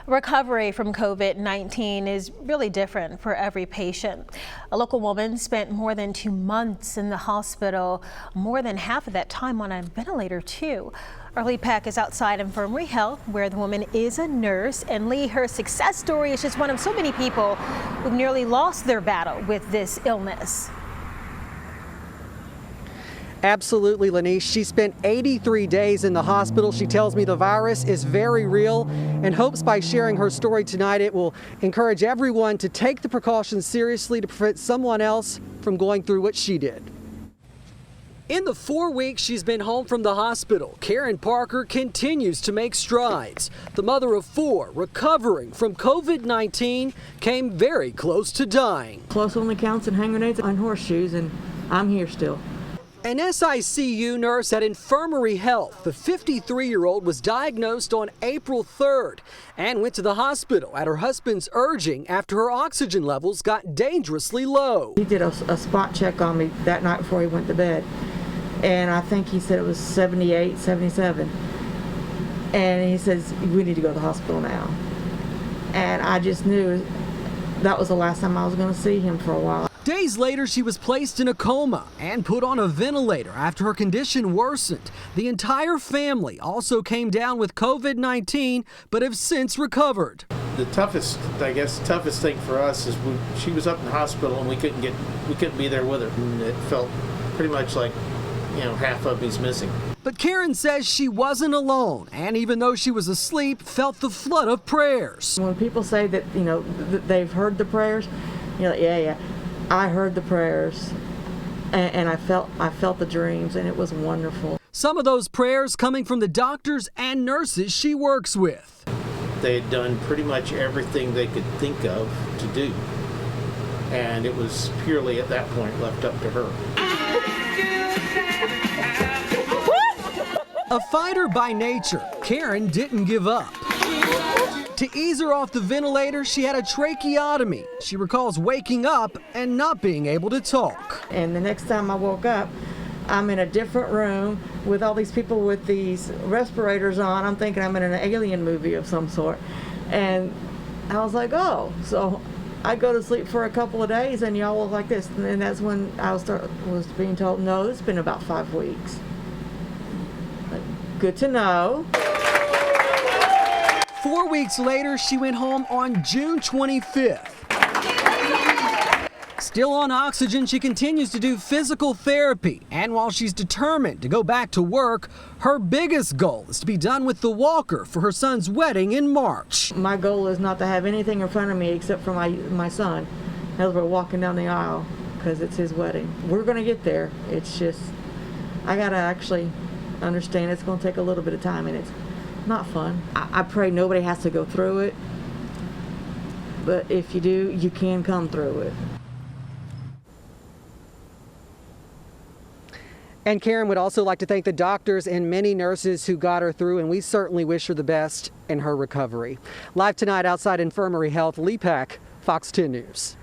Recovery from COVID-19 is really different for every patient. A local woman spent more than 2 months in the hospital, more than half of that time on a ventilator too. Our Lee Peck is outside Infirmary Health, where the woman is a nurse. And Lee, her success story is just one of so many people who've nearly lost their battle with this illness. Absolutely, Lanice. She spent 83 days in the hospital. She tells me the virus is very real and hopes by sharing her story tonight it will encourage everyone to take the precautions seriously to prevent someone else from going through what she did. In the 4 weeks she's been home from the hospital, Karen Parker continues to make strides. The mother of 4, recovering from COVID-19, came very close to dying. Close only counts and hand grenades on horseshoes, and I'm here still. An SICU nurse at Infirmary Health, the 53-year-old was diagnosed on April 3rd and went to the hospital at her husband's urging after her oxygen levels got dangerously low. He did a spot check on me that night before he went to bed, and I think he said it was 78, 77. And he says, we need to go to the hospital now. And I just knew that was the last time I was going to see him for a while. Days later, she was placed in a coma and put on a ventilator after her condition worsened. The entire family also came down with COVID-19, but have since recovered. The toughest thing for us is she was up in the hospital and we couldn't be there with her. And it felt pretty much like, half of me's missing. But Karen says she wasn't alone, and even though she was asleep, felt the flood of prayers. When people say that, they've heard the prayers, you're like, yeah. I heard the prayers, and I felt the dreams, and it was wonderful. Some of those prayers coming from the doctors and nurses she works with. They had done pretty much everything they could think of to do, and it was purely at that point left up to her. A fighter by nature, Karen didn't give up. To ease her off the ventilator, she had a tracheotomy. She recalls waking up and not being able to talk. And the next time I woke up, I'm in a different room with all these people with these respirators on. I'm thinking I'm in an alien movie of some sort. And I was like, oh. So I go to sleep for a couple of days and y'all look like this. And then that's when I was being told, no, it's been about 5 weeks. But good to know. 4 weeks later, she went home on June 25th. Still on oxygen, she continues to do physical therapy. And while she's determined to go back to work, her biggest goal is to be done with the walker for her son's wedding in March. My goal is not to have anything in front of me except for my son as we're walking down the aisle, because it's his wedding. We're going to get there. It's just, I got to actually understand it's going to take a little bit of time, and it's not fun. I pray nobody has to go through it, but if you do, you can come through it. And Karen would also like to thank the doctors and many nurses who got her through, and we certainly wish her the best in her recovery. Live tonight outside Infirmary Health, Lee Peck, Fox 10 News.